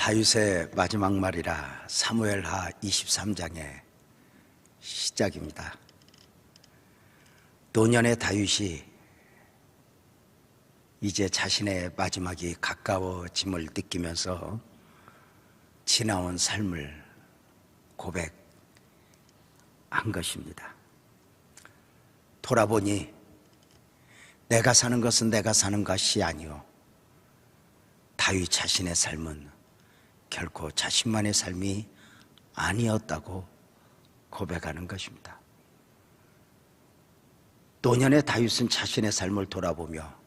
다윗의 마지막 말이라 사무엘하 23장의 시작입니다. 노년의 다윗이 이제 자신의 마지막이 가까워짐을 느끼면서 지나온 삶을 고백한 것입니다. 돌아보니 내가 사는 것은 내가 사는 것이 아니오, 다윗 자신의 삶은 결코 자신만의 삶이 아니었다고 고백하는 것입니다. 노년의 다윗은 자신의 삶을 돌아보며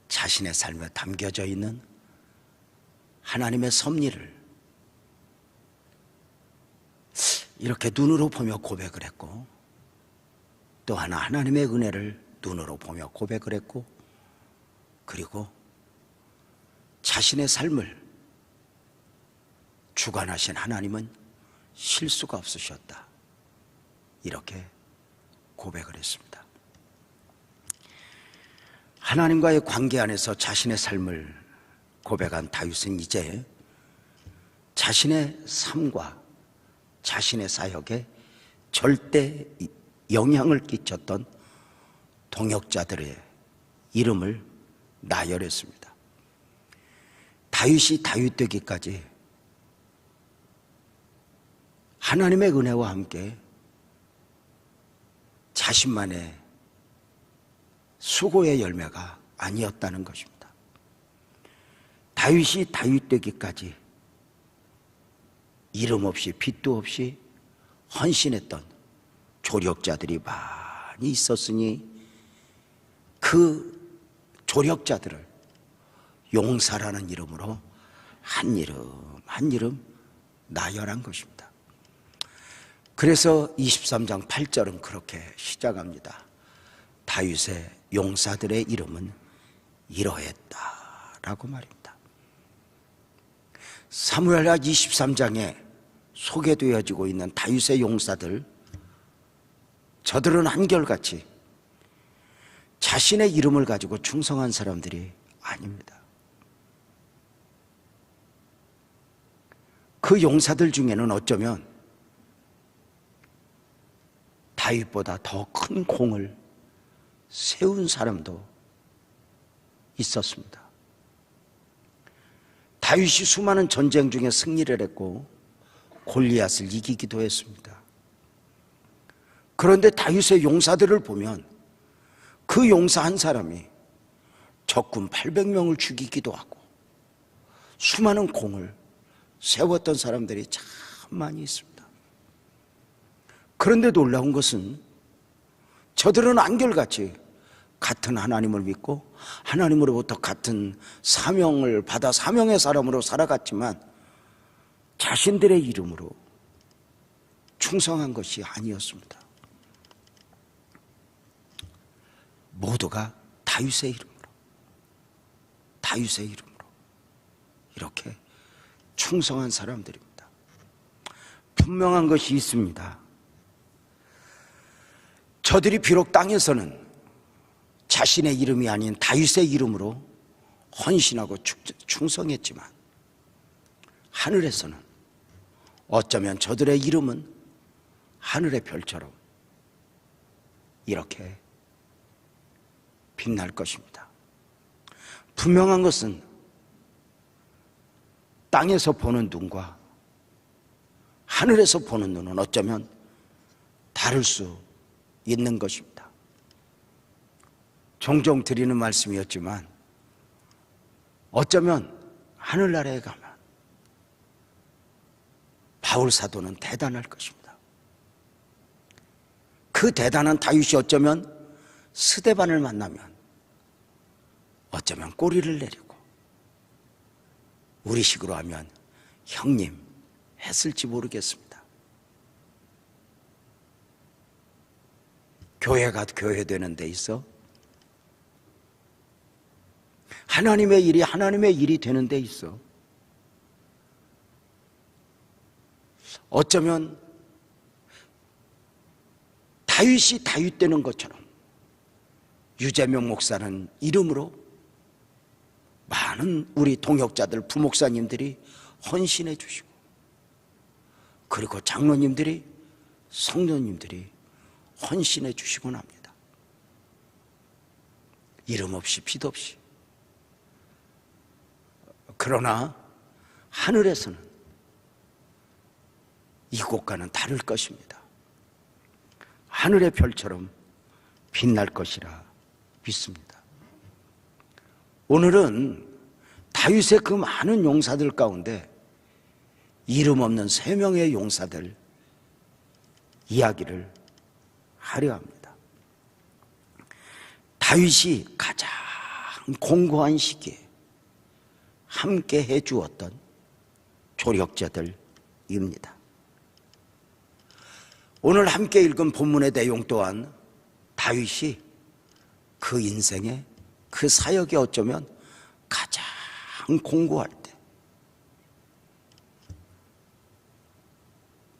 자신의 삶에 담겨져 있는 하나님의 섭리를 이렇게 눈으로 보며 고백을 했고, 또 하나님의 은혜를 눈으로 보며 고백을 했고, 그리고 자신의 삶을 주관하신 하나님은 실수가 없으셨다, 이렇게 고백을 했습니다. 하나님과의 관계 안에서 자신의 삶을 고백한 다윗은 이제 자신의 삶과 자신의 사역에 절대 영향을 끼쳤던 동역자들의 이름을 나열했습니다. 다윗이 다윗 되기까지 하나님의 은혜와 함께 자신만의 수고의 열매가 아니었다는 것입니다. 다윗이 다윗 되기까지 이름 없이 빚도 없이 헌신했던 조력자들이 많이 있었으니 그 조력자들을 용사라는 이름으로 한 이름 한 이름 나열한 것입니다. 그래서 23장 8절은 그렇게 시작합니다. 다윗의 용사들의 이름은 이러했다라고 말입니다. 사무엘하 23장에 소개되어지고 있는 다윗의 용사들, 저들은 한결같이 자신의 이름을 가지고 충성한 사람들이 아닙니다. 그 용사들 중에는 어쩌면 다윗보다 더 큰 공을 세운 사람도 있었습니다. 다윗이 수많은 전쟁 중에 승리를 했고 골리앗을 이기기도 했습니다. 그런데 다윗의 용사들을 보면 그 용사 한 사람이 적군 800명을 죽이기도 하고 수많은 공을 세웠던 사람들이 참 많이 있습니다. 그런데 놀라운 것은 저들은 한결같이 같은 하나님을 믿고 하나님으로부터 같은 사명을 받아 사명의 사람으로 살아갔지만 자신들의 이름으로 충성한 것이 아니었습니다. 모두가 다윗의 이름으로 이렇게 충성한 사람들입니다. 분명한 것이 있습니다. 저들이 비록 땅에서는 자신의 이름이 아닌 다윗의 이름으로 헌신하고 충성했지만 하늘에서는 어쩌면 저들의 이름은 하늘의 별처럼 이렇게 빛날 것입니다. 분명한 것은 땅에서 보는 눈과 하늘에서 보는 눈은 어쩌면 다를 수 있는 것입니다. 종종 드리는 말씀이었지만 어쩌면 하늘나라에 가면 바울 사도는 대단할 것입니다. 그 대단한 다윗이 어쩌면 스데반을 만나면 어쩌면 꼬리를 내리고 우리식으로 하면 형님 했을지 모르겠습니다. 교회가 교회되는 데 있어 하나님의 일이 되는 데 있어 어쩌면 다윗이 다윗 되는 것처럼 유재명 목사는 이름으로 많은 우리 동역자들, 부목사님들이 헌신해 주시고, 그리고 장로님들이, 성도님들이 헌신해 주시곤 합니다. 이름 없이 빛 없이. 그러나 하늘에서는 이곳과는 다를 것입니다. 하늘의 별처럼 빛날 것이라 믿습니다. 오늘은 다윗의 그 많은 용사들 가운데 이름 없는 3명의 용사들 이야기를 하려 합니다. 다윗이 가장 공고한 시기에 함께 해주었던 조력자들입니다. 오늘 함께 읽은 본문의 내용 또한 다윗이 그 인생에, 그 사역에 어쩌면 가장 공고할 때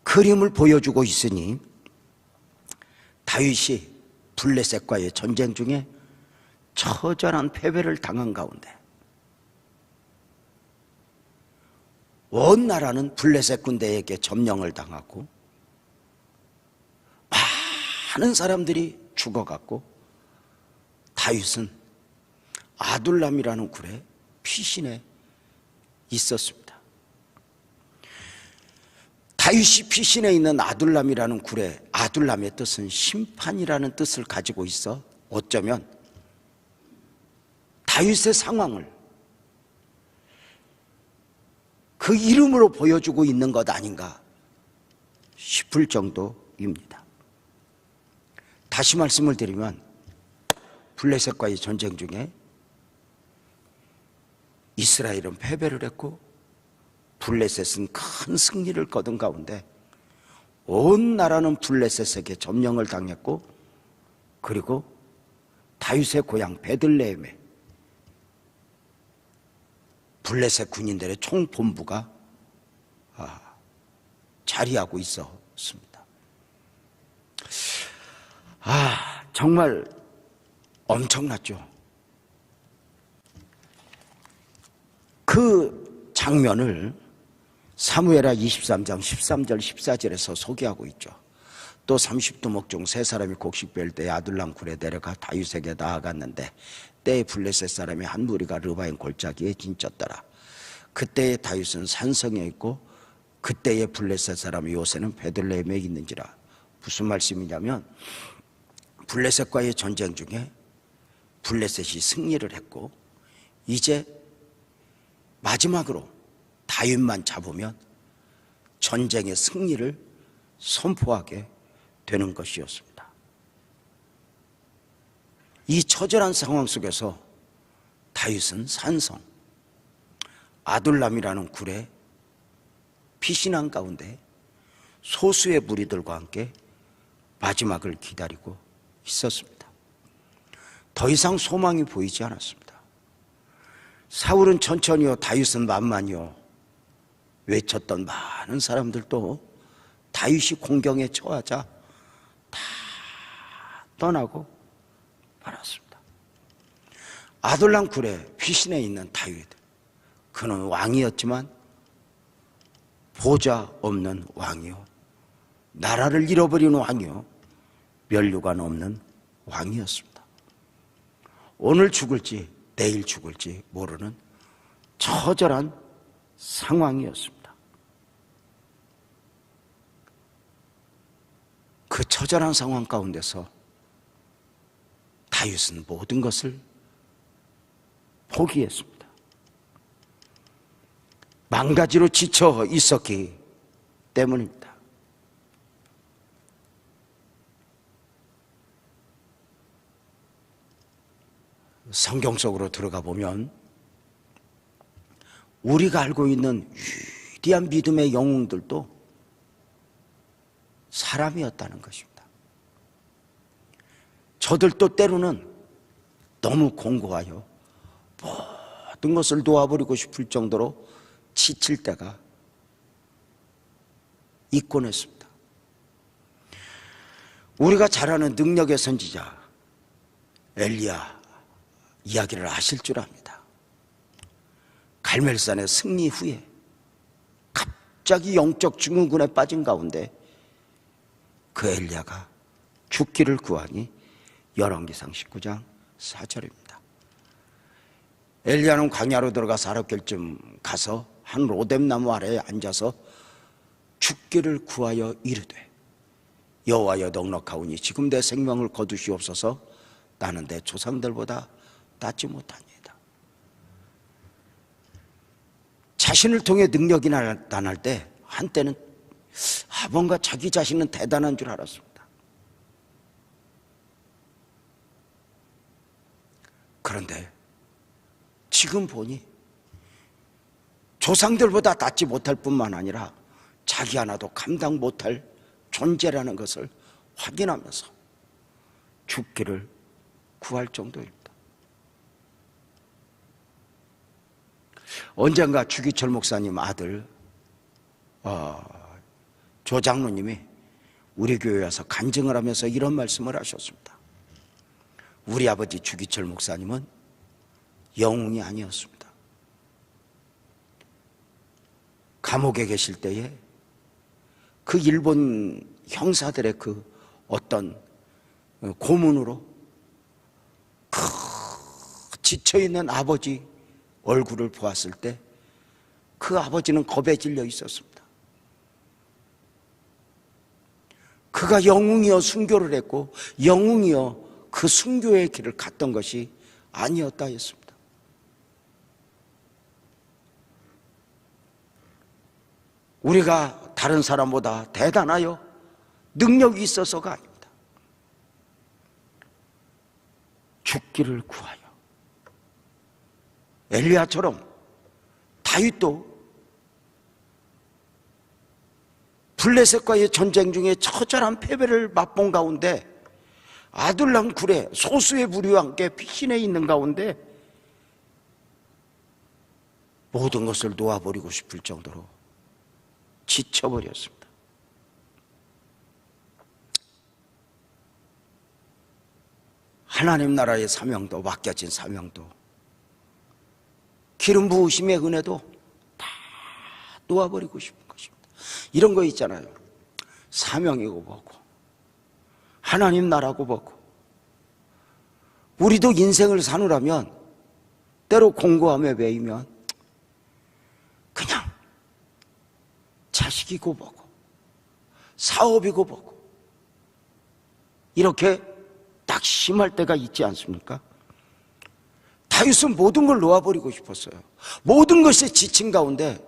그림을 보여주고 있으니, 다윗이 블레셋과의 전쟁 중에 처절한 패배를 당한 가운데 온 나라는 블레셋 군대에게 점령을 당하고 많은 사람들이 죽어갔고, 다윗은 아둘람이라는 굴에 피신해 있었습니다. 다윗이 피신해 있는 아둘람이라는 굴에, 아둘람의 뜻은 심판이라는 뜻을 가지고 있어 어쩌면 다윗의 상황을 그 이름으로 보여주고 있는 것 아닌가 싶을 정도입니다. 다시 말씀을 드리면 블레셋과의 전쟁 중에 이스라엘은 패배를 했고 블레셋은 큰 승리를 거둔 가운데 온 나라는 블레셋에게 점령을 당했고, 그리고 다윗의 고향 베들레헴에 블레셋 군인들의 총본부가 자리하고 있었습니다. 정말 엄청났죠. 그 장면을 사무엘하 23장 13절 14절에서 소개하고 있죠. 또 30두목 중 3사람이 곡식 뺄 때 아둘람 굴에 내려가 다윗에게 나아갔는데 때에 블레셋 사람이 한 무리가 르바임 골짜기에 진쳤더라. 그때에 다윗은 산성에 있고 그때에 블레셋 사람이 요새는 베들레헴에 있는지라. 무슨 말씀이냐면, 블레셋과의 전쟁 중에 블레셋이 승리를 했고 이제 마지막으로 다윗만 잡으면 전쟁의 승리를 선포하게 되는 것이었습니다. 이 처절한 상황 속에서 다윗은 산성 아둘람이라는 굴에 피신한 가운데 소수의 무리들과 함께 마지막을 기다리고 있었습니다. 더 이상 소망이 보이지 않았습니다. 사울은 천천히요, 다윗은 만만히요 외쳤던 많은 사람들도 다윗이 공경에 처하자 다 떠나고 말았습니다. 아둘람 굴에 피신해 있는 다윗, 그는 왕이었지만 보좌 없는 왕이요, 나라를 잃어버린 왕이요, 면류관 없는 왕이었습니다. 오늘 죽을지 내일 죽을지 모르는 처절한 상황이었습니다. 그 처절한 상황 가운데서 다윗은 모든 것을 포기했습니다. 망가지로 지쳐 있었기 때문입니다. 성경 속으로 들어가 보면 우리가 알고 있는 위대한 믿음의 영웅들도 사람이었다는 것입니다. 저들도 때로는 너무 공고하여 모든 것을 놓아버리고 싶을 정도로 지칠 때가 있곤 했습니다. 우리가 잘 아는 능력의 선지자 엘리야 이야기를 아실 줄 압니다. 갈멜산의 승리 후에 갑자기 영적 증후군에 빠진 가운데 그 엘리야가 죽기를 구하니 열왕기상 19장 4절입니다. 엘리야는 광야로 들어가 사렙길쯤 가서 한 로뎀나무 아래에 앉아서 죽기를 구하여 이르되 여호와여 넉넉하오니 지금 내 생명을 거두시옵소서. 나는 내 조상들보다 낫지 못하니이다. 자신을 통해 능력이 나타날 때 한때는 뭔가 자기 자신은 대단한 줄 알았습니다. 그런데 지금 보니 조상들보다 낫지 못할 뿐만 아니라 자기 하나도 감당 못할 존재라는 것을 확인하면서 죽기를 구할 정도입니다. 언젠가 주기철 목사님 아들 조 장로님이 우리 교회에 와서 간증을 하면서 이런 말씀을 하셨습니다. 우리 아버지 주기철 목사님은 영웅이 아니었습니다. 감옥에 계실 때에 그 일본 형사들의 그 어떤 고문으로 지쳐있는 아버지 얼굴을 보았을 때 그 아버지는 겁에 질려 있었습니다. 그가 영웅이여 순교를 했고 영웅이여 그 순교의 길을 갔던 것이 아니었다 했습니다. 우리가 다른 사람보다 대단하여 능력이 있어서가 아닙니다. 죽기를 구하여 엘리야처럼 다윗도 블레셋과의 전쟁 중에 처절한 패배를 맛본 가운데 아둘람 굴에 소수의 무리와 함께 피신해 있는 가운데 모든 것을 놓아버리고 싶을 정도로 지쳐버렸습니다. 하나님 나라의 사명도, 맡겨진 사명도, 기름 부으심의 은혜도 다 놓아버리고 싶은 것입니다. 이런 거 있잖아요. 사명이고 뭐고 하나님 나라고 뭐고. 우리도 인생을 사느라면 때로 공고함에 매이면 그냥 자식이고 뭐고 사업이고 뭐고 이렇게 낙심할 때가 있지 않습니까? 다윗은 모든 걸 놓아버리고 싶었어요. 모든 것에 지친 가운데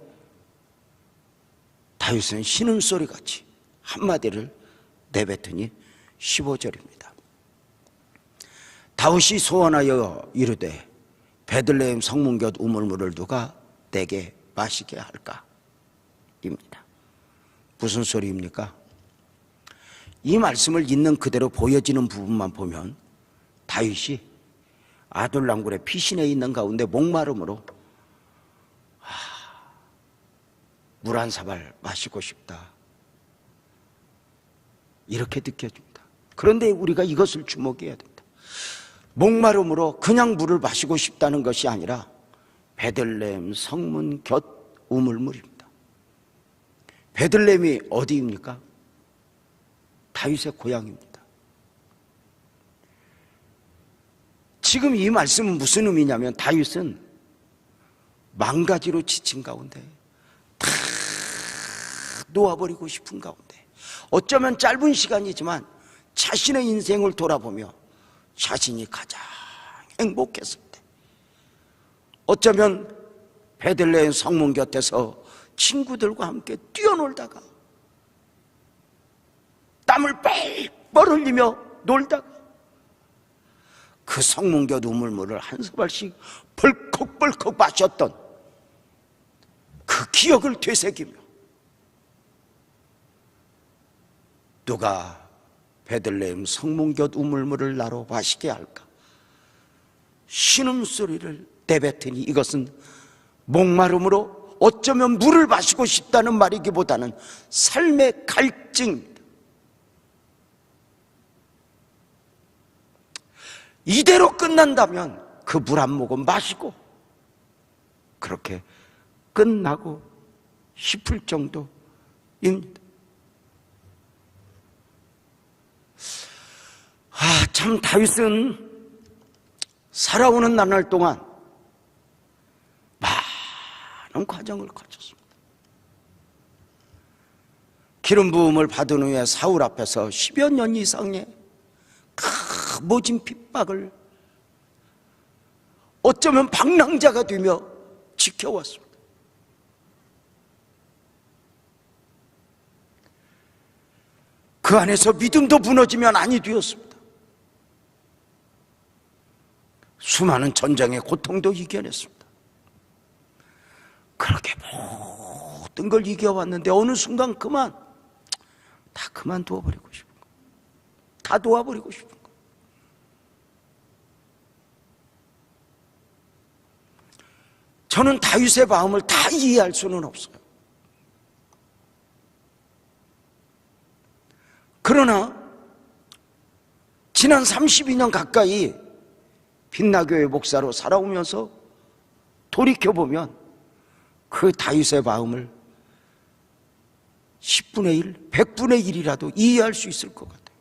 다윗은 신음소리같이 한마디를 내뱉으니 15절입니다. 다윗이 소원하여 이르되 베들레헴 성문 곁 우물물을 누가 내게 마시게 할까? 입니다. 무슨 소리입니까? 이 말씀을 있는 그대로 보여지는 부분만 보면 다윗이 아둘람굴에 피신해 있는 가운데 목마름으로 물 한 사발 마시고 싶다 이렇게 느껴집니다. 그런데 우리가 이것을 주목해야 됩니다. 목마름으로 그냥 물을 마시고 싶다는 것이 아니라 베들레헴 성문 곁 우물물입니다. 베들레헴이 어디입니까? 다윗의 고향입니다. 지금 이 말씀은 무슨 의미냐면 다윗은 망가지로 지친 가운데 다 놓아버리고 싶은 가운데 어쩌면 짧은 시간이지만 자신의 인생을 돌아보며 자신이 가장 행복했을 때 어쩌면 베들레헴 성문 곁에서 친구들과 함께 뛰어놀다가 땀을 뻘뻘 흘리며 놀다가 그 성문 곁 우물물을 한 사발씩 벌컥벌컥 마셨던 그 기억을 되새기며 누가 베들레헴 성문 곁 우물물을 나로 마시게 할까? 신음소리를 내뱉으니 이것은 목마름으로 어쩌면 물을 마시고 싶다는 말이기보다는 삶의 갈증입니다. 이대로 끝난다면 그 물 한 모금 마시고 그렇게 끝나고 싶을 정도입니다. 참 다윗은 살아오는 나날 동안 많은 과정을 거쳤습니다. 기름 부음을 받은 후에 사울 앞에서 10여 년 이상의 모진 핍박을 어쩌면 방랑자가 되며 지켜왔습니다. 그 안에서 믿음도 무너지면 아니 되었습니다. 수많은 전쟁의 고통도 이겨냈습니다. 그렇게 모든 걸 이겨왔는데 어느 순간 다 그만두어버리고 싶은 거, 다 놓아버리고 싶은 거. 저는 다윗의 마음을 다 이해할 수는 없어요. 그러나 지난 32년 가까이 빛나교회 목사로 살아오면서 돌이켜보면 그 다윗의 마음을 10분의 1, 100분의 1이라도 이해할 수 있을 것 같아요.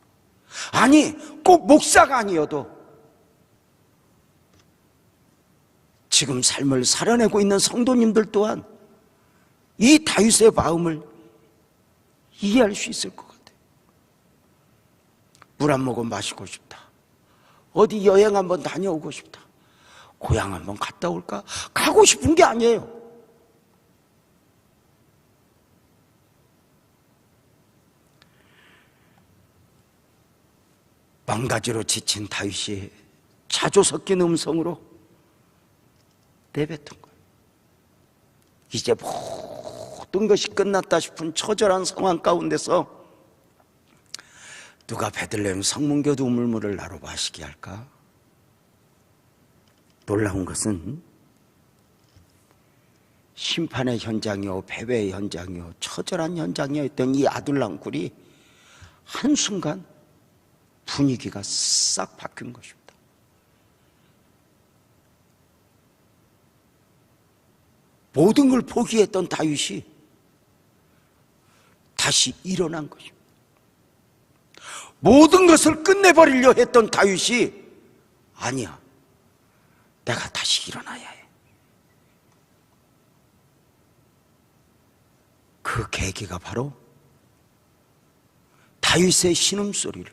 아니, 꼭 목사가 아니어도 지금 삶을 살아내고 있는 성도님들 또한 이 다윗의 마음을 이해할 수 있을 것 같아요. 물 한 모금 마시고 싶다. 어디 여행 한번 다녀오고 싶다. 고향 한번 갔다 올까? 가고 싶은 게 아니에요. 망가지로 지친 다윗이 자조 섞인 음성으로 내뱉은 거예요. 이제 모든 것이 끝났다 싶은 처절한 상황 가운데서 누가 베들레헴 성문교 우물물을 나로 마시게 할까? 놀라운 것은 심판의 현장이요, 패배의 현장이요, 처절한 현장이었던 이 아둘람 굴이 한순간 분위기가 싹 바뀐 것입니다. 모든 걸 포기했던 다윗이 다시 일어난 것입니다. 모든 것을 끝내버리려 했던 다윗이 아니야, 내가 다시 일어나야 해. 그 계기가 바로 다윗의 신음소리를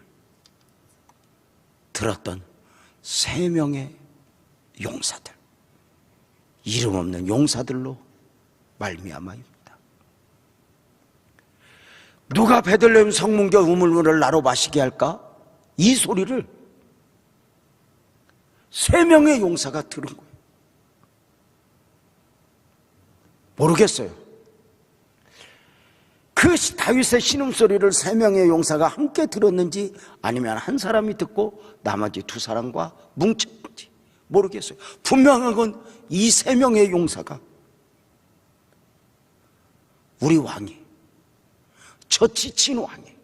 들었던 3명의 용사들, 이름 없는 용사들로 말미암아입니다. 누가 베들레헴 성문교 우물물을 나로 마시게 할까? 이 소리를 3명의 용사가 들은 거예요. 모르겠어요. 그 다윗의 신음소리를 3명의 용사가 함께 들었는지 아니면 한 사람이 듣고 나머지 2사람과 뭉쳤는지 모르겠어요. 분명한 건 이 3명의 용사가 우리 왕이, 저 지친 왕이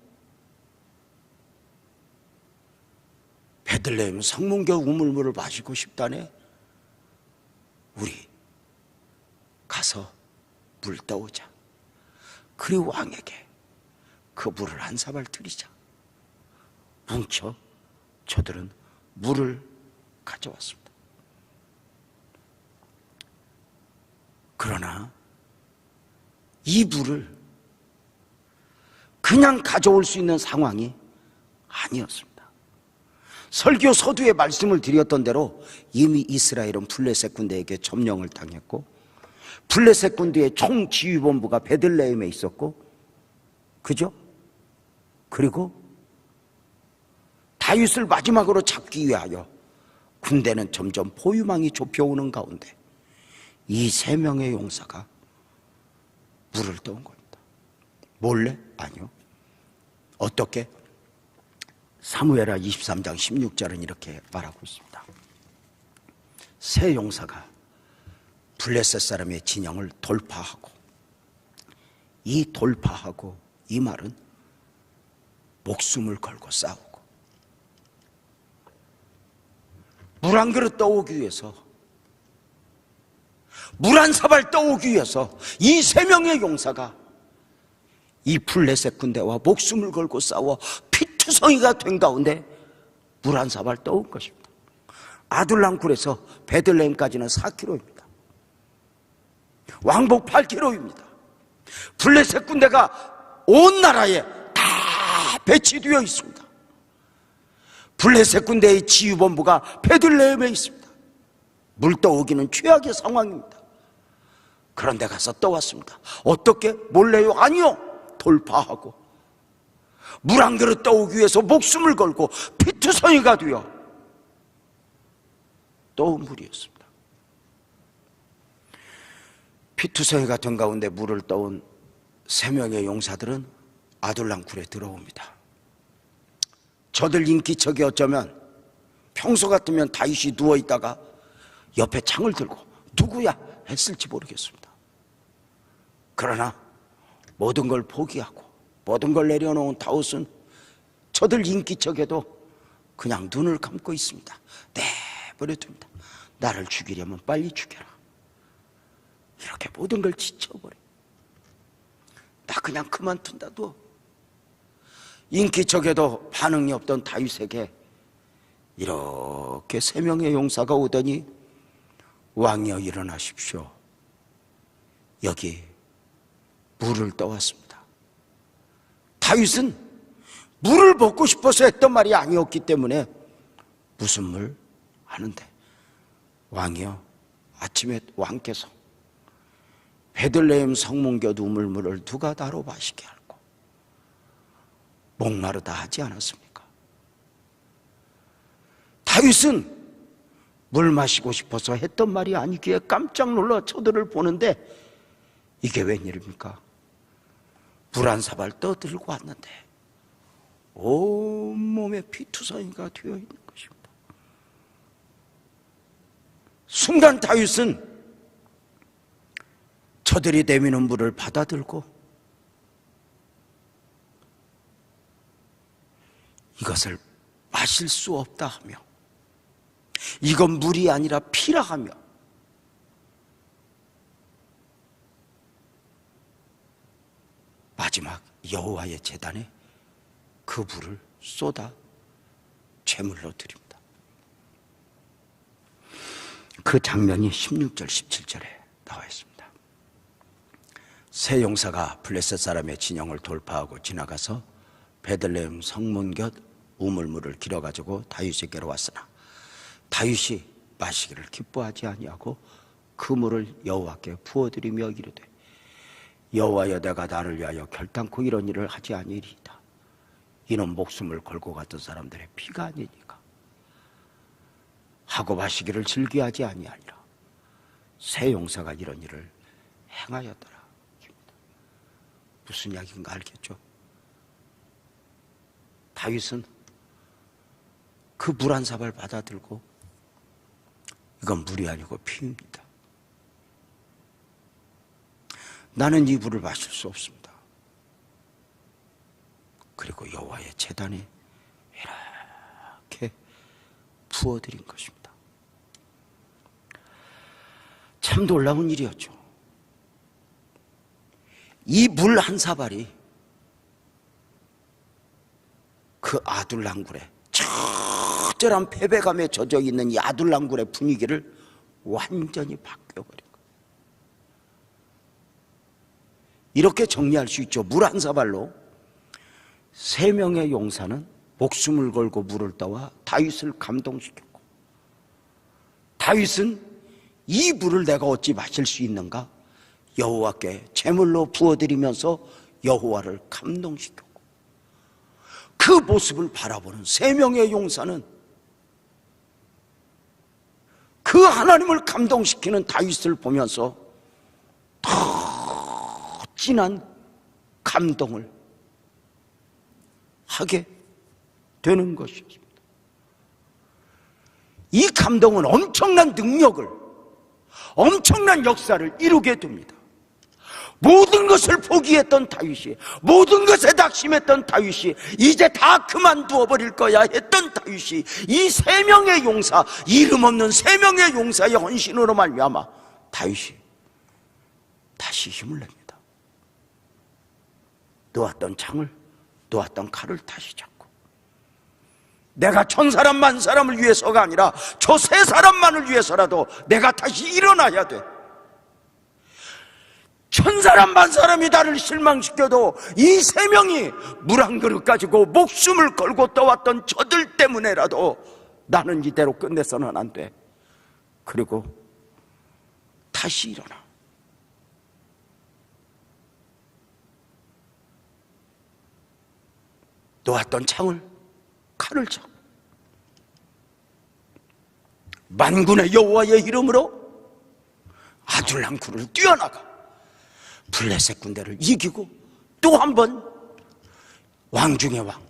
베들레헴 성문교 우물물을 마시고 싶다네. 우리 가서 물 떠오자. 그리고 왕에게 그 물을 한 사발 드리자. 뭉쳐 저들은 물을 가져왔습니다. 그러나 이 물을 그냥 가져올 수 있는 상황이 아니었습니다. 설교 서두에 말씀을 드렸던 대로 이미 이스라엘은 블레셋 군대에게 점령을 당했고 블레셋 군대의 총지휘본부가 베들레헴에 있었고, 그죠? 그리고 다윗을 마지막으로 잡기 위하여 군대는 점점 포위망이 좁혀오는 가운데 이 3명의 용사가 물을 떠온 겁니다. 몰래? 아니요. 어떻게? 사무엘하 23장 16절은 이렇게 말하고 있습니다. 세 용사가 블레셋 사람의 진영을 돌파하고, 이 돌파하고 이 말은 목숨을 걸고 싸우고 물 한 그릇 떠오기 위해서 물 한 사발 떠오기 위해서 이 3명의 용사가 이 블레셋 군대와 목숨을 걸고 싸워 피투성이가 된 가운데 물 한 사발 떠온 것입니다. 아둘람 굴에서 베들레헴까지는 4km입니다. 왕복 8km입니다. 블레셋 군대가 온 나라에 다 배치되어 있습니다. 블레셋 군대의 지휘본부가 베들레헴에 있습니다. 물 떠오기는 최악의 상황입니다. 그런데 가서 떠왔습니다. 어떻게? 몰래요? 아니요. 돌파하고 물 한 그릇 떠오기 위해서 목숨을 걸고 피투성이가 되어 떠온 물이었습니다. 피투성이가 된 가운데 물을 떠온 3명의 용사들은 아둘람 굴에 들어옵니다. 저들 인기척이 어쩌면 평소 같으면 다윗이 누워있다가 옆에 창을 들고 누구야 했을지 모르겠습니다. 그러나 모든 걸 포기하고 모든 걸 내려놓은 다윗은 저들 인기척에도 그냥 눈을 감고 있습니다. 내버려둡니다. 나를 죽이려면 빨리 죽여라. 이렇게 모든 걸 지쳐버려. 나 그냥 그만둔다도. 인기척에도 반응이 없던 다윗에게 이렇게 3명의 용사가 오더니 왕이여 일어나십시오. 여기 물을 떠왔습니다. 다윗은 물을 먹고 싶어서 했던 말이 아니었기 때문에 무슨 물? 하는데 왕이여 아침에 왕께서 베들레헴 성문곁 우물물을 누가 다로 마시게 하고 목마르다 하지 않았습니까? 다윗은 물 마시고 싶어서 했던 말이 아니기에 깜짝 놀라 저들을 보는데 이게 웬일입니까? 물 한 사발 떠들고 왔는데 온몸에 피투성이가 되어 있는 것입니다. 순간 다윗은 저들이 내미는 물을 받아들고 이것을 마실 수 없다 하며 이건 물이 아니라 피라 하며 마지막 여호와의 제단에 그 물을 쏟아 제물로 드립니다. 그 장면이 16절 17절에 나와 있습니다. 세 용사가 블레셋 사람의 진영을 돌파하고 지나가서 베들레헴 성문 곁 우물물을 길어가지고 다윗에게로 왔으나 다윗이 마시기를 기뻐하지 아니하고 그 물을 여호와께 부어드리며 이르되 여호와여 내가 나를 위하여 결단코 이런 일을 하지 아니리이다. 이는 목숨을 걸고 갔던 사람들의 피가 아니니까 하고 마시기를 즐겨하지 아니하니라. 세 용사가 이런 일을 행하였더라. 무슨 이야기인가 알겠죠? 다윗은 그 물 한 사발 받아들고 이건 물이 아니고 피입니다. 나는 이 물을 마실 수 없습니다. 그리고 여호와의 제단에 이렇게 부어드린 것입니다. 참 놀라운 일이었죠. 이 물 한 사발이 그 아둘람굴에 처절한 패배감에 젖어 있는 이 아둘람굴의 분위기를 완전히 바뀌어버린 거예요. 이렇게 정리할 수 있죠. 물 한 사발로 3명의 용사는 목숨을 걸고 물을 떠와 다윗을 감동시켰고 다윗은 이 물을 내가 어찌 마실 수 있는가? 여호와께 제물로 부어드리면서 여호와를 감동시켰고 그 모습을 바라보는 3명의 용사는 그 하나님을 감동시키는 다윗을 보면서 더 진한 감동을 하게 되는 것이었습니다. 이 감동은 엄청난 능력을, 엄청난 역사를 이루게 됩니다. 모든 것을 포기했던 다윗이, 모든 것에 낙심했던 다윗이 이제 다 그만두어 버릴 거야 했던 다윗이 이 3명의 용사, 이름 없는 3명의 용사의 헌신으로 말미암아 다윗이 다시 힘을 냅니다. 놓았던 창을, 놓았던 칼을 다시 잡고, 내가 천 사람 만 사람을 위해서가 아니라 저 세 사람만을 위해서라도 내가 다시 일어나야 돼. 천 사람 만 사람이 나를 실망시켜도 이 세 명이 물 한 그릇 가지고 목숨을 걸고 떠왔던 저들 때문에라도 나는 이대로 끝내서는 안 돼. 그리고 다시 일어나. 놓았던 창을, 칼을 잡고 만군의 여호와의 이름으로 아둘람군을 뛰어나가 블레셋 군대를 이기고 또 한 번 왕 중의 왕,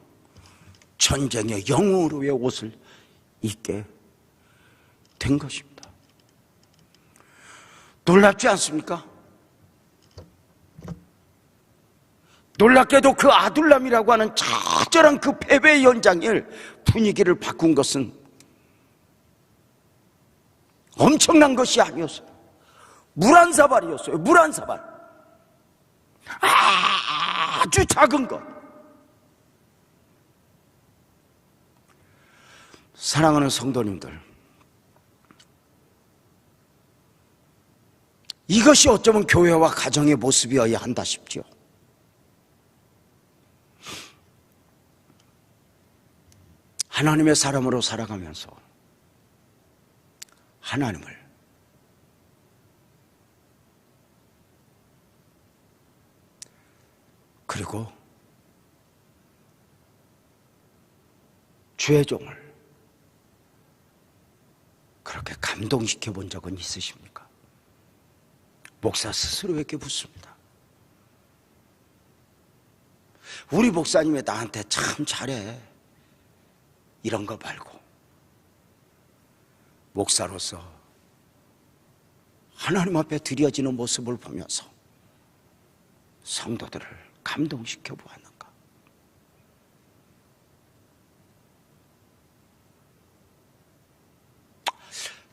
전쟁의 영웅으로의 옷을 입게 된 것입니다. 놀랍지 않습니까? 놀랍게도 그 아둘람이라고 하는 처절한 그 패배의 연장일 분위기를 바꾼 것은 엄청난 것이 아니었어요. 물 한 사발이었어요. 물 한 사발. 아주 작은 것. 사랑하는 성도님들, 이것이 어쩌면 교회와 가정의 모습이어야 한다 싶지요. 하나님의 사람으로 살아가면서 하나님을 그리고 주의 종을 그렇게 감동시켜 본 적은 있으십니까? 목사 스스로에게 묻습니다. 우리 목사님이 나한테 참 잘해, 이런 거 말고 목사로서 하나님 앞에 드려지는 모습을 보면서 성도들을 감동시켜 보았는가?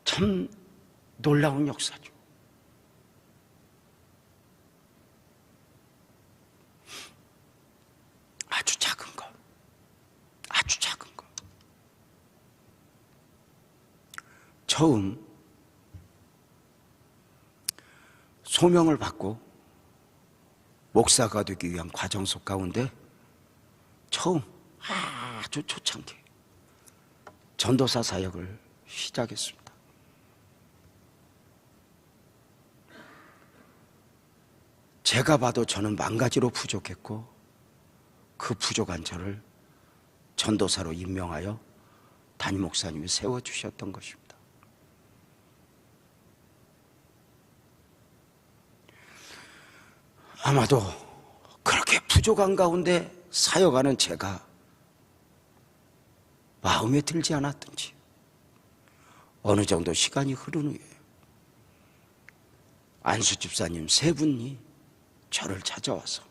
참 놀라운 역사죠. 아주 작은 것, 아주 작은 것. 처음 소명을 받고 목사가 되기 위한 과정 속 가운데 처음 아주 초창기 전도사 사역을 시작했습니다. 제가 봐도 저는 만가지로 부족했고 그 부족한 저를 전도사로 임명하여 담임 목사님이 세워주셨던 것입니다. 아마도 그렇게 부족한 가운데 사역하는 제가 마음에 들지 않았든지 어느 정도 시간이 흐른 후에 안수 집사님 세 분이 저를 찾아와서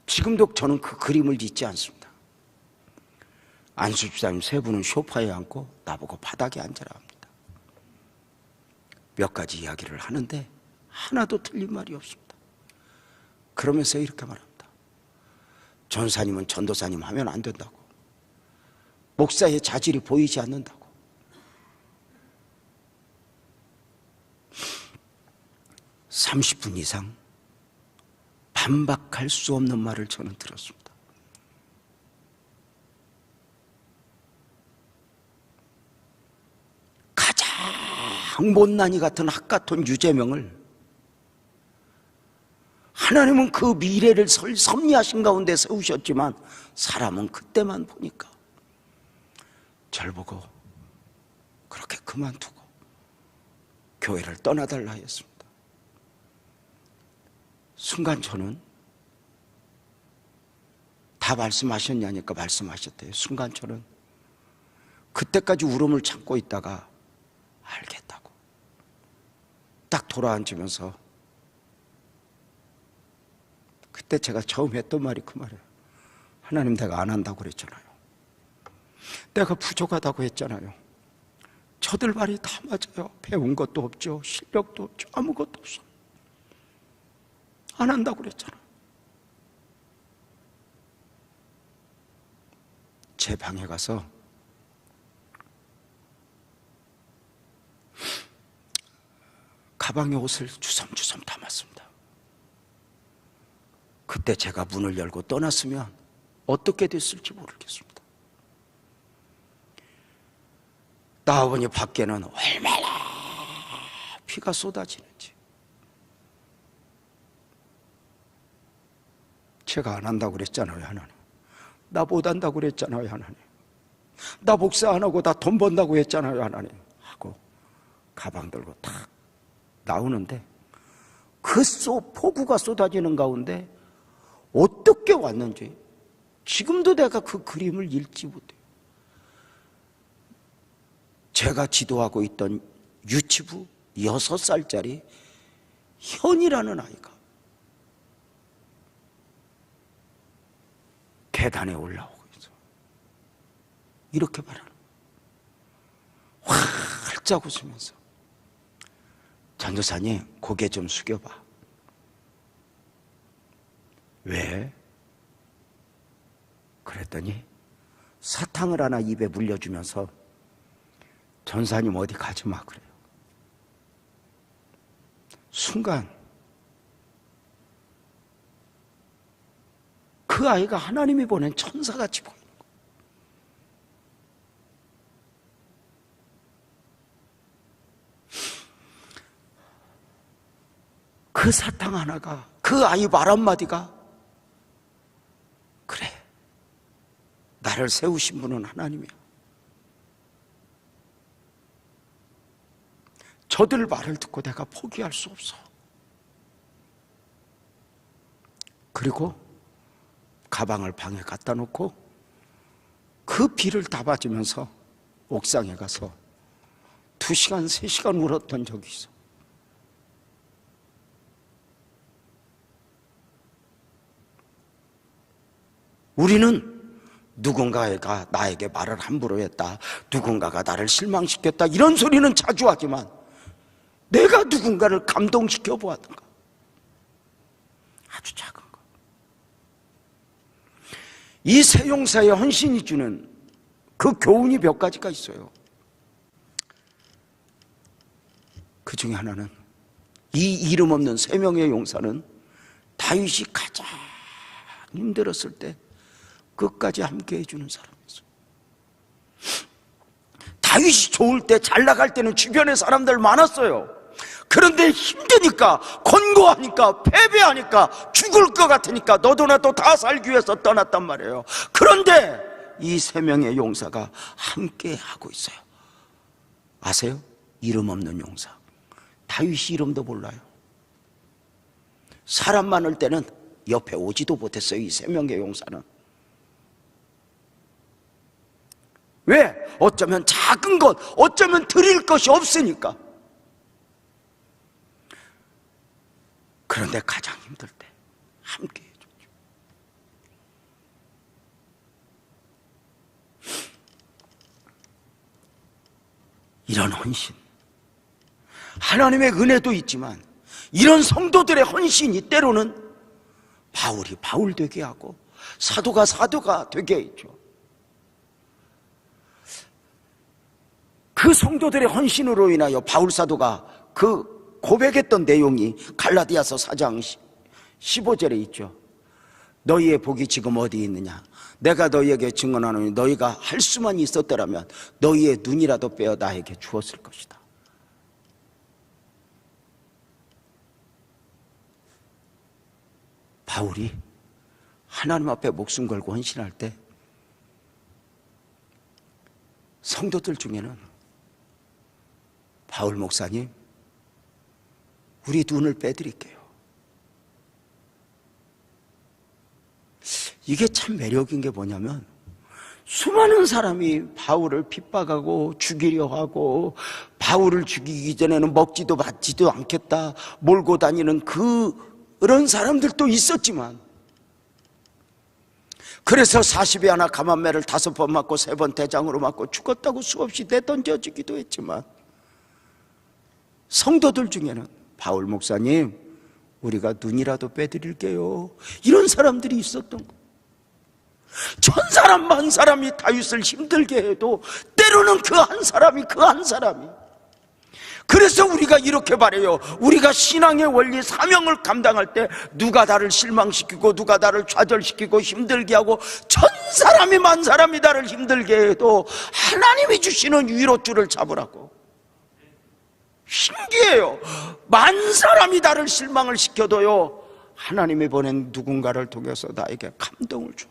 지금도 저는 그 그림을 잊지 않습니다. 안수 집사님 세 분은 소파에 앉고 나보고 바닥에 앉으라 합니다. 몇 가지 이야기를 하는데 하나도 틀린 말이 없습니다. 그러면서 이렇게 말합니다. 전사님은 전도사님 하면 안 된다고. 목사의 자질이 보이지 않는다고. (30분) 이상 반박할 수 없는 말을 저는 들었습니다. 못난이 같은 학가톤 유재명을 하나님은 그 미래를 섭리하신 가운데 세우셨지만 사람은 그때만 보니까 절 보고 그렇게 그만두고 교회를 떠나달라 했습니다. 순간 저는 다 말씀하셨냐니까 말씀하셨대요. 순간 저는 그때까지 울음을 참고 있다가 알겠다고 딱 돌아앉으면서 그때 제가 처음 했던 말이 그 말이에요. 하나님, 내가 안 한다고 그랬잖아요. 내가 부족하다고 했잖아요. 저들 말이 다 맞아요. 배운 것도 없죠. 실력도 없죠. 아무것도 없어. 안 한다고 그랬잖아. 제 방에 가서 가방에 옷을 주섬주섬 담았습니다. 그때 제가 문을 열고 떠났으면 어떻게 됐을지 모르겠습니다. 나와보니 밖에는 얼마나 비가 쏟아지는지. 제가 안 한다고 그랬잖아요, 하나님. 나 못한다고 그랬잖아요, 하나님. 나 목사 안 하고 나 돈 번다고 했잖아요, 하나님. 하고 가방 들고 탁 나오는데 그 폭우가 쏟아지는 가운데 어떻게 왔는지 지금도 내가 그 그림을 읽지 못해요. 제가 지도하고 있던 유치부 6살짜리 현이라는 아이가 계단에 올라오고 있어. 이렇게 말하는 거야. 활짝 웃으면서, 전도사님 고개 좀 숙여봐. 왜? 그랬더니 사탕을 하나 입에 물려주면서 전사님 어디 가지 마 그래요. 순간 그 아이가 하나님이 보낸 천사같이 보이는 거예요. 그 사탕 하나가, 그 아이 말 한마디가, 그래, 나를 세우신 분은 하나님이야. 저들 말을 듣고 내가 포기할 수 없어. 그리고 가방을 방에 갖다 놓고 그 비를 다 맞으면서 옥상에 가서 2시간, 3시간 울었던 적이 있어. 우리는 누군가가 나에게 말을 함부로 했다, 누군가가 나를 실망시켰다, 이런 소리는 자주 하지만 내가 누군가를 감동시켜 보았던가? 아주 작은 거. 이 세 용사의 헌신이 주는 그 교훈이 몇 가지가 있어요. 그 중에 하나는, 이 이름 없는 3명의 용사는 다윗이 가장 힘들었을 때 끝까지 함께 해주는 사람이었어요. 다윗이 좋을 때, 잘 나갈 때는 주변에 사람들 많았어요. 그런데 힘드니까, 권고하니까, 패배하니까, 죽을 것 같으니까 너도 나도 다 살기 위해서 떠났단 말이에요. 그런데 이 3명의 용사가 함께 하고 있어요. 아세요? 이름 없는 용사. 다윗이 이름도 몰라요. 사람 많을 때는 옆에 오지도 못했어요, 이 3명의 용사는. 왜? 어쩌면 작은 것, 어쩌면 드릴 것이 없으니까. 그런데 가장 힘들 때 함께 해주죠. 이런 헌신, 하나님의 은혜도 있지만 이런 성도들의 헌신이 때로는 바울이 바울 되게 하고 사도가 되게 했죠. 그 성도들의 헌신으로 인하여 바울 사도가 그 고백했던 내용이 갈라디아서 4장 15절에 있죠. 너희의 복이 지금 어디 있느냐? 내가 너희에게 증언하노니 너희가 할 수만 있었더라면 너희의 눈이라도 빼어 나에게 주었을 것이다. 바울이 하나님 앞에 목숨 걸고 헌신할 때 성도들 중에는 바울 목사님, 우리 눈을 빼드릴게요. 이게 참 매력인 게 뭐냐면, 수많은 사람이 바울을 핍박하고 죽이려 하고, 바울을 죽이기 전에는 먹지도 맞지도 않겠다 몰고 다니는 그런 사람들도 있었지만, 그래서 40에 하나 감한매를 5번 맞고 3번 대장으로 맞고 죽었다고 수없이 내던져지기도 했지만, 성도들 중에는 바울 목사님, 우리가 눈이라도 빼드릴게요, 이런 사람들이 있었던 거예요. 1000사람 만사람이 다윗을 힘들게 해도 때로는 그 한 사람이 그래서 우리가 이렇게 말해요. 우리가 신앙의 원리 사명을 감당할 때 누가 나를 실망시키고 누가 나를 좌절시키고 힘들게 하고 1000사람이 만사람이 나를 힘들게 해도 하나님이 주시는 위로줄을 잡으라고. 신기해요. 만사람이 나를 실망을 시켜도요, 하나님이 보낸 누군가를 통해서 나에게 감동을 줘.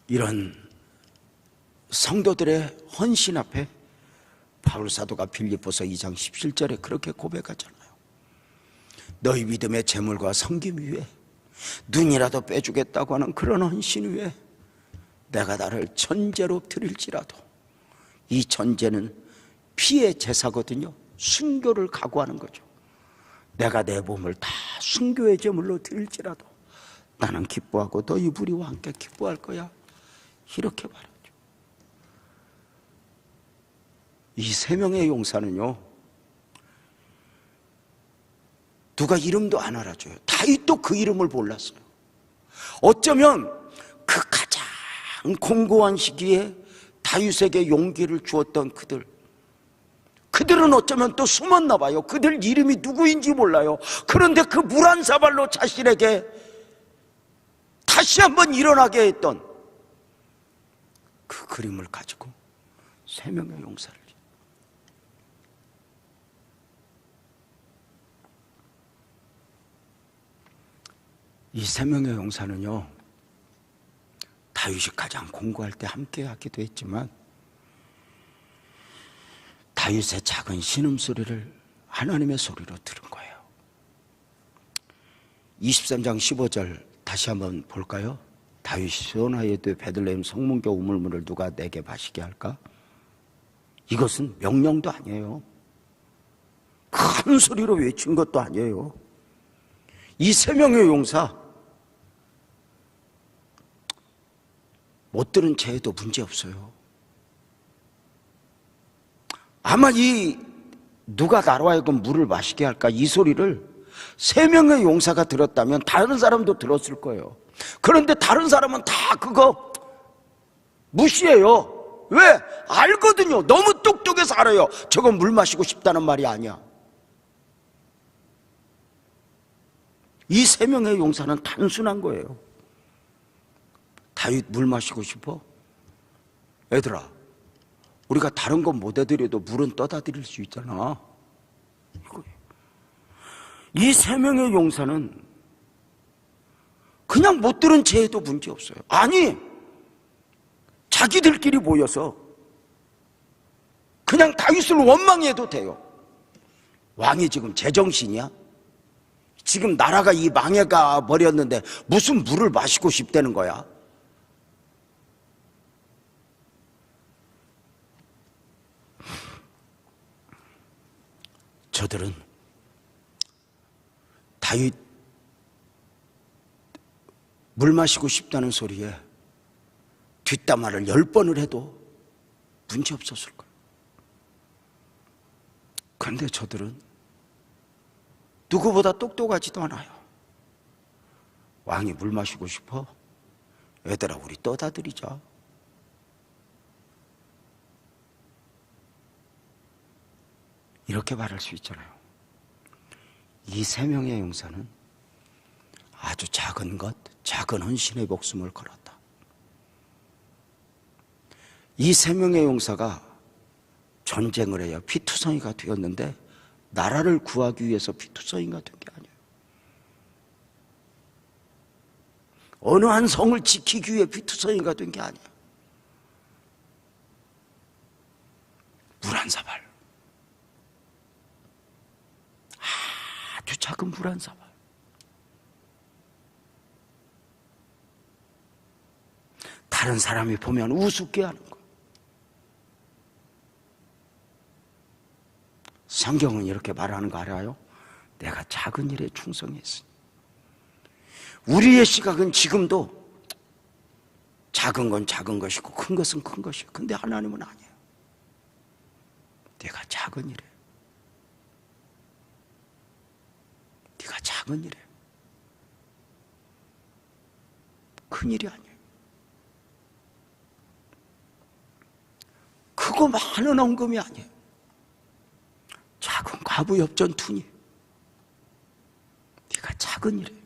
이런 성도들의 헌신 앞에 바울 사도가 빌립보서 2장 17절에 그렇게 고백하잖아요. 너희 믿음의 재물과 섬김 위에 눈이라도 빼주겠다고 하는 그런 헌신 위에 내가 나를 천재로 드릴지라도, 이 천재는 피의 제사거든요. 순교를 각오하는 거죠. 내가 내 몸을 다 순교의 제물로 드릴지라도 나는 기뻐하고 너희 무리와 함께 기뻐할 거야, 이렇게 말하죠. 이 3명의 용사는요, 누가 이름도 안 알아줘요. 다윗도 그 이름을 몰랐어요. 어쩌면 그 가장 공고한 시기에 다윗에게 용기를 주었던 그들은 어쩌면 또 숨었나 봐요. 그들 이름이 누구인지 몰라요. 그런데 그 물 한 사발로 자신에게 다시 한번 일어나게 했던 그 그림을 가지고 3명의 용사를, 이 3명의 용사는요, 다윗이 가장 공고할 때 함께 하기도 했지만 다윗의 작은 신음소리를 하나님의 소리로 들은 거예요. 23장 15절 다시 한번 볼까요? 다윗이 시온하에 이르되 베들레헴 성문교 우물물을 누가 내게 마시게 할까? 이것은 명령도 아니에요. 큰 소리로 외친 것도 아니에요. 이 3명의 용사, 못 들은 채에도 문제없어요. 아마 이 누가 나로 하여금 물을 마시게 할까, 이 소리를 3명의 용사가 들었다면 다른 사람도 들었을 거예요. 그런데 다른 사람은 다 그거 무시해요. 왜? 알거든요. 너무 똑똑해서 알아요. 저건 물 마시고 싶다는 말이 아니야. 이 3명의 용사는 단순한 거예요. 다윗 물 마시고 싶어? 얘들아, 우리가 다른 건 못 해드려도 물은 떠다 드릴 수 있잖아. 이 3명의 용사는 그냥 못 들은 죄에도 문제없어요. 아니, 자기들끼리 모여서 그냥 다윗을 원망해도 돼요. 왕이 지금 제정신이야? 지금 나라가 이 망해가 버렸는데 무슨 물을 마시고 싶다는 거야? 저들은 다윗 물 마시고 싶다는 소리에 뒷담화를 10번을 해도 문제없었을 거예요. 그런데 저들은 누구보다 똑똑하지도 않아요. 왕이 물 마시고 싶어? 얘들아, 우리 떠다 드리자. 이렇게 말할 수 있잖아요. 이 3명의 용사는 아주 작은 것, 작은 헌신의 목숨을 걸었다. 이 3명의 용사가 전쟁을 해야 피투성이가 되었는데 나라를 구하기 위해서 피투성이가 된 게 아니에요. 어느 한 성을 지키기 위해 피투성이가 된 게 아니에요. 물 한 사발, 아주 작은 물 한 사발, 다른 사람이 보면 우습게 하는 거. 성경은 이렇게 말하는 거 알아요? 내가 작은 일에 충성했으니. 우리의 시각은 지금도 작은 건 작은 것이고 큰 것은 큰 것이에요. 근데 하나님은 아니에요. 내가 작은 일에, 네가 작은 일에, 큰 일이 아니에요. 크고 많은 헌금이 아니에요. 작은 과부 엽전 투니, 네가 작은 일에.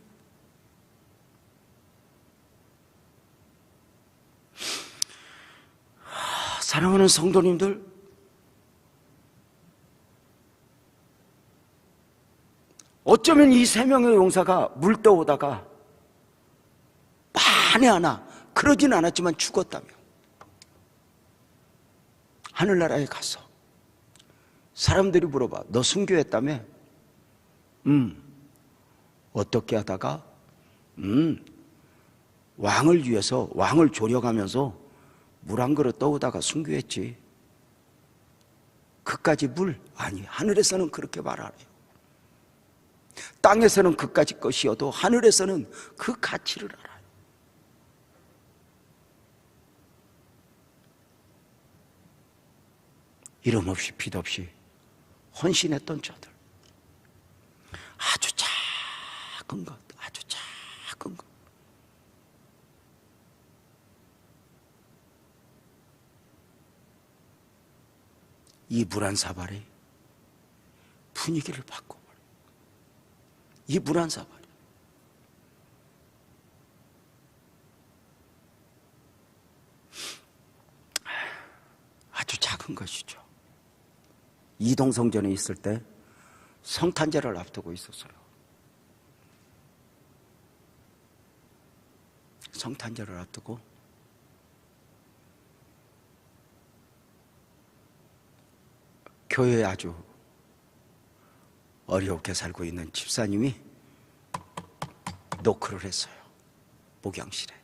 사랑하는 성도님들, 어쩌면 이 세 명의 용사가 물 떠오다가 만에 하나 그러진 않았지만 죽었다면 하늘나라에 가서 사람들이 물어봐, 너 순교했다며? 어떻게 하다가? 왕을 위해서, 왕을 조려가면서 물 한 그릇 떠오다가 순교했지. 그까지 물? 아니, 하늘에서는 그렇게 말 안 해요. 땅에서는 그까지 것이어도 하늘에서는 그 가치를 알아요. 이름 없이 빛 없이 헌신했던 자들, 아주 작은 것, 아주 작은 것. 이 물 한 사발이 분위기를 바꿔버려요. 이 물 한 사발이. 아주 작은 것이죠. 이동성전에 있을 때 성탄절을 앞두고 있었어요. 성탄절을 앞두고 교회에 아주 어렵게 살고 있는 집사님이 노크를 했어요. 목양실에.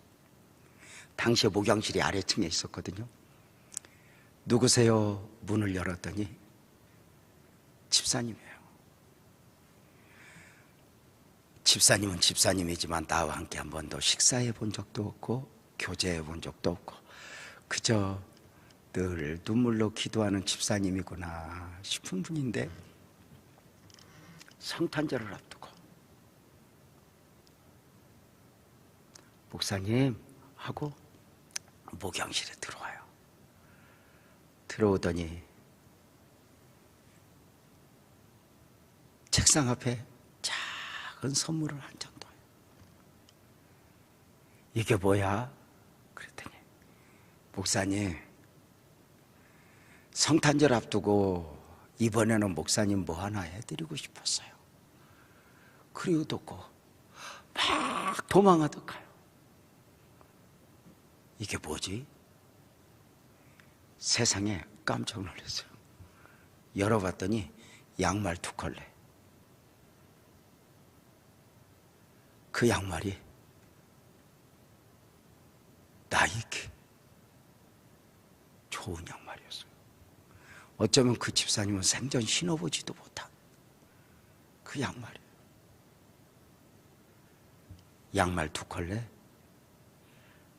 당시에 목양실이 아래층에 있었거든요. 누구세요? 문을 열었더니 집사님이에요. 집사님은 집사님이지만 나와 함께 한 번도 식사해 본 적도 없고 교제해 본 적도 없고 그저 늘 눈물로 기도하는 집사님이구나 싶은 분인데, 성탄절을 앞두고 목사님 하고 목양실에 들어와요. 들어오더니 책상 앞에 작은 선물을 한 장 둬요. 이게 뭐야? 그랬더니 목사님, 성탄절 앞두고 이번에는 목사님 뭐 하나 해드리고 싶었어요. 그리고 듣고 막 도망하듯 가요. 이게 뭐지? 세상에 깜짝 놀랐어요. 열어봤더니 양말 2컬레. 그 양말이 나이키 좋은 양말이었어요. 어쩌면 그 집사님은 생전 신어보지도 못한 그 양말이에요. 양말 2컬레,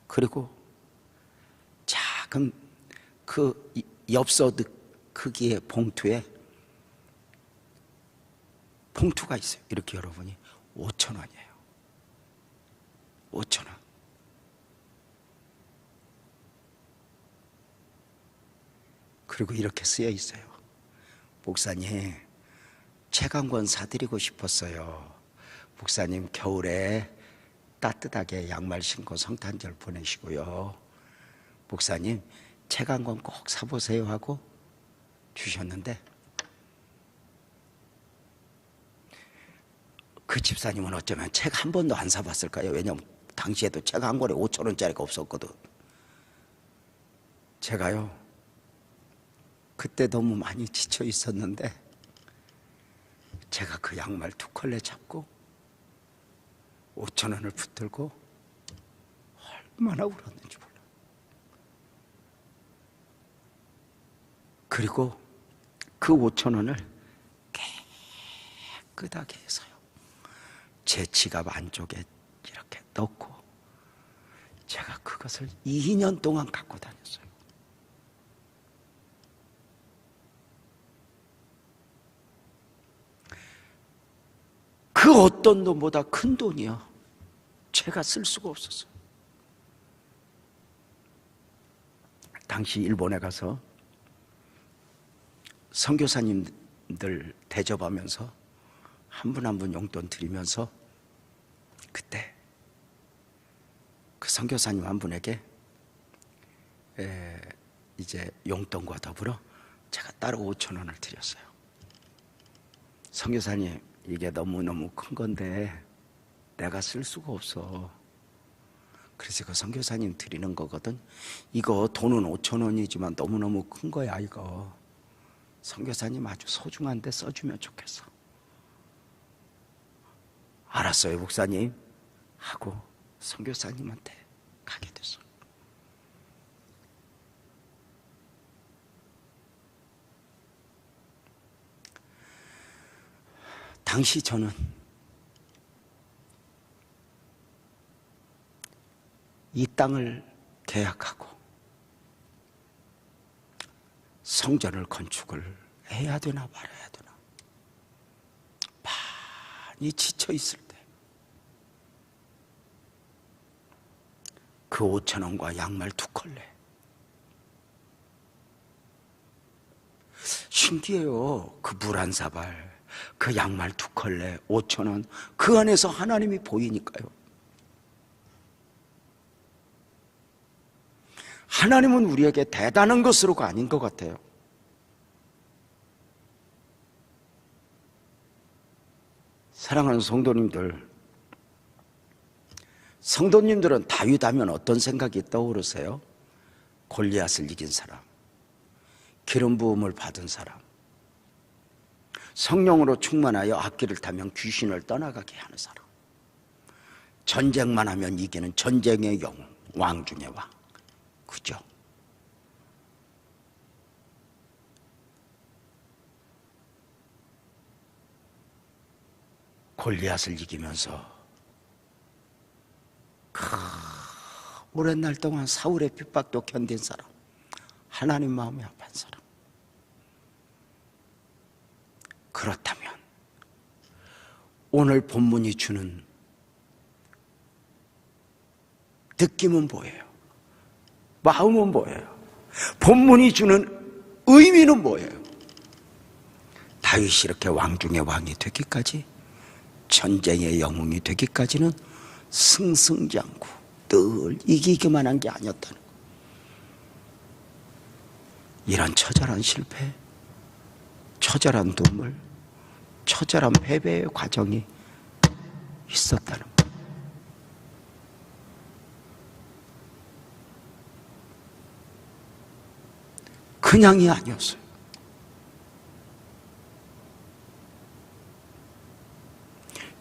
그리고 작은 그 엽서득 크기의 봉투에 봉투가 있어요. 이렇게 열어보니 5,000원이에요. 5,000원. 그리고 이렇게 쓰여 있어요. 목사님, 책 한 권 사드리고 싶었어요. 목사님, 겨울에 따뜻하게 양말 신고 성탄절 보내시고요. 목사님, 책 한 권 꼭 사보세요 하고 주셨는데, 그 집사님은 어쩌면 책 한 번도 안 사봤을까요? 왜냐하면 당시에도 책 한 권에 5,000원짜리가 없었거든. 제가요, 그때 너무 많이 지쳐 있었는데 제가 그 양말 2컬레 잡고 5,000원을 붙들고 얼마나 울었는지 몰라. 그리고 그 5,000원을 깨끗하게 해서요, 제 지갑 안쪽에 이렇게 넣고 제가 그것을 2년 동안 갖고 다녔어요. 그 어떤 돈보다 큰 돈이요, 제가 쓸 수가 없었어요. 당시 일본에 가서 선교사님들 대접하면서 한 분 한 분 용돈 드리면서 그때 그 선교사님 한 분에게 이제 용돈과 더불어 제가 따로 5,000원을 드렸어요. 선교사님, 이게 너무너무 큰 건데 내가 쓸 수가 없어. 그래서 그 선교사님 드리는 거거든. 이거 돈은 5,000원이지만 너무너무 큰 거야. 이거 선교사님 아주 소중한데 써주면 좋겠어. 알았어요 목사님 하고 선교사님한테 가게 됐어. 당시 저는 이 땅을 계약하고 성전을 건축을 해야 되나 말아야 되나 많이 지쳐 있을 때 그 5,000원과 양말 2컬레, 신기해요. 그 물 한 사발, 그 양말 2컬레, 5,000원, 그 안에서 하나님이 보이니까요. 하나님은 우리에게 대단한 것으로가 아닌 것 같아요. 사랑하는 성도님들은 다윗 하면 어떤 생각이 떠오르세요? 골리앗을 이긴 사람, 기름 부음을 받은 사람, 성령으로 충만하여 악기를 타면 귀신을 떠나가게 하는 사람, 전쟁만 하면 이기는 전쟁의 영웅, 왕 중의 왕. 그죠? 골리앗을 이기면서 오랜 날 동안 사울의 핍박도 견딘 사람, 하나님 마음이 아픈 사람. 그렇다면 오늘 본문이 주는 느낌은 뭐예요? 마음은 뭐예요? 본문이 주는 의미는 뭐예요? 다윗이 이렇게 왕 중의 왕이 되기까지, 전쟁의 영웅이 되기까지는 승승장구, 늘 이기기만 한 게 아니었다는 거. 이런 처절한 실패, 처절한 눈물, 처절한 패배의 과정이 있었다는 거. 그냥이 아니었어요.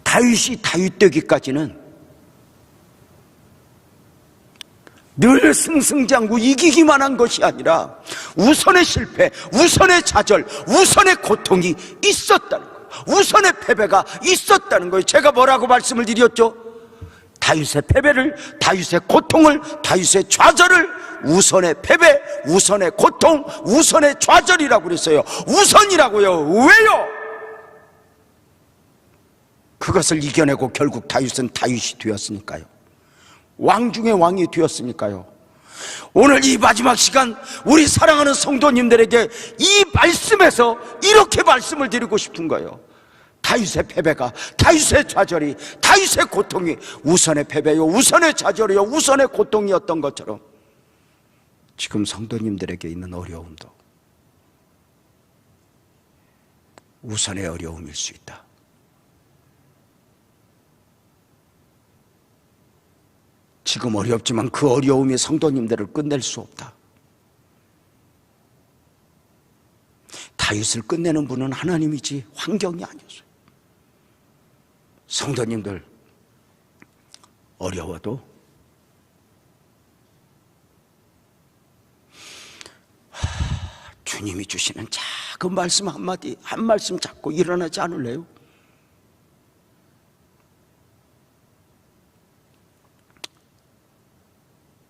다윗이 다윗 되기까지는 늘 승승장구 이기기만 한 것이 아니라 우선의 실패, 우선의 좌절, 우선의 고통이 있었다는 거예요. 우선의 패배가 있었다는 거예요. 제가 뭐라고 말씀을 드렸죠? 다윗의 패배를, 다윗의 고통을, 다윗의 좌절을 우선의 패배, 우선의 고통, 우선의 좌절이라고 그랬어요. 우선이라고요. 왜요? 그것을 이겨내고 결국 다윗은 다윗이 되었으니까요. 왕 중의 왕이 되었으니까요. 오늘 이 마지막 시간 우리 사랑하는 성도님들에게 이 말씀에서 이렇게 말씀을 드리고 싶은 거예요. 다윗의 패배가, 다윗의 좌절이, 다윗의 고통이 우선의 패배요, 우선의 좌절이요, 우선의 고통이었던 것처럼 지금 성도님들에게 있는 어려움도 우선의 어려움일 수 있다. 지금 어렵지만 그 어려움이 성도님들을 끝낼 수 없다. 다윗을 끝내는 분은 하나님이지 환경이 아니었어요. 성도님들 어려워도 주님이 주시는 작은 말씀 한마디, 한 말씀 잡고 일어나지 않을래요?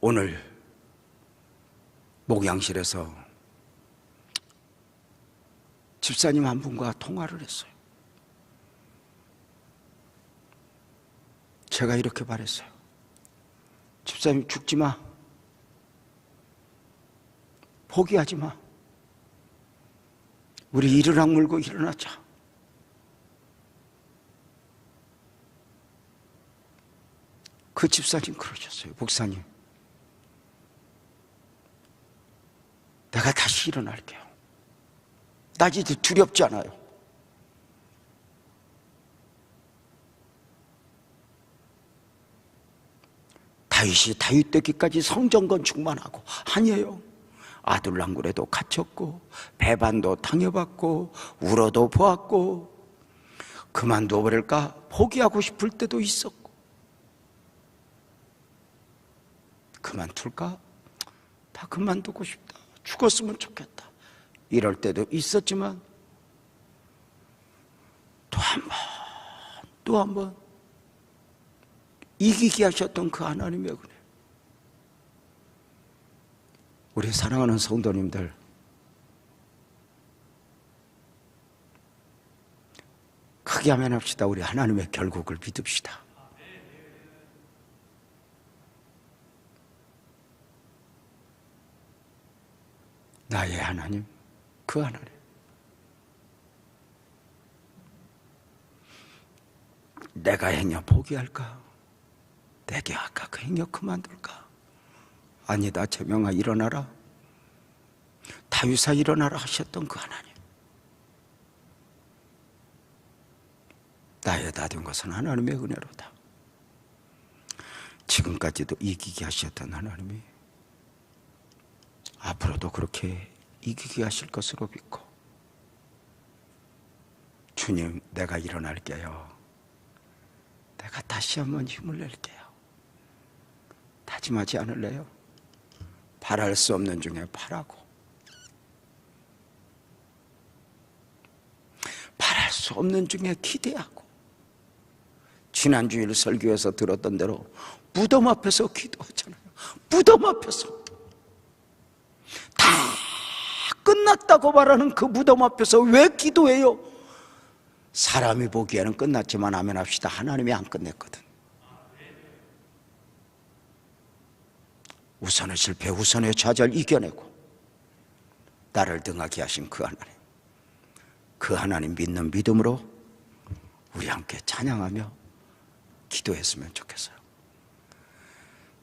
오늘 목양실에서 집사님 한 분과 통화를 했어요. 제가 이렇게 말했어요. 집사님, 죽지 마. 포기하지 마. 우리 이를 악물고 일어나자. 그 집사님 그러셨어요. 목사님, 내가 다시 일어날게요. 나 이제 두렵지 않아요. 다윗이 다윗 되기까지 성전 건축만 하고, 아니에요. 아둘람굴에도 갇혔고 배반도 당해봤고 울어도 보았고 그만둬 버릴까 포기하고 싶을 때도 있었고 그만둘까? 다 그만두고 싶다. 죽었으면 좋겠다. 이럴 때도 있었지만 또 한 번 이기게 하셨던 그 하나님의 은혜. 우리 사랑하는 성도님들, 크게 아멘합시다. 우리 하나님의 결국을 믿읍시다. 나의 하나님, 그 하나님. 내가 행여 포기할까? 내게 아까 그 행여 그만둘까? 아니다, 제명아 일어나라. 다윗아 일어나라 하셨던 그 하나님. 나의 다 된 것은 하나님의 은혜로다. 지금까지도 이기게 하셨던 하나님이 앞으로도 그렇게 이기게 하실 것으로 믿고, 주님, 내가 일어날게요. 내가 다시 한번 힘을 낼게요. 다짐하지 않을래요? 바랄 수 없는 중에 바라고, 바랄 수 없는 중에 기대하고, 지난주일 설교에서 들었던 대로 무덤 앞에서 기도하잖아요. 무덤 앞에서 다 끝났다고 말하는 그 무덤 앞에서 왜 기도해요? 사람이 보기에는 끝났지만 아멘합시다. 하나님이 안 끝냈거든. 우선의 실패, 우선의 좌절 이겨내고 나를 등하게 하신 그 하나님, 그 하나님 믿는 믿음으로 우리 함께 찬양하며 기도했으면 좋겠어요.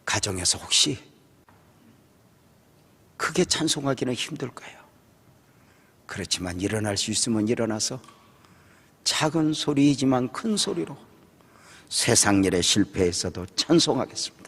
가정에서 혹시 크게 찬송하기는 힘들 거예요. 그렇지만 일어날 수 있으면 일어나서 작은 소리이지만 큰 소리로 세상 일에 실패했어도 찬송하겠습니다.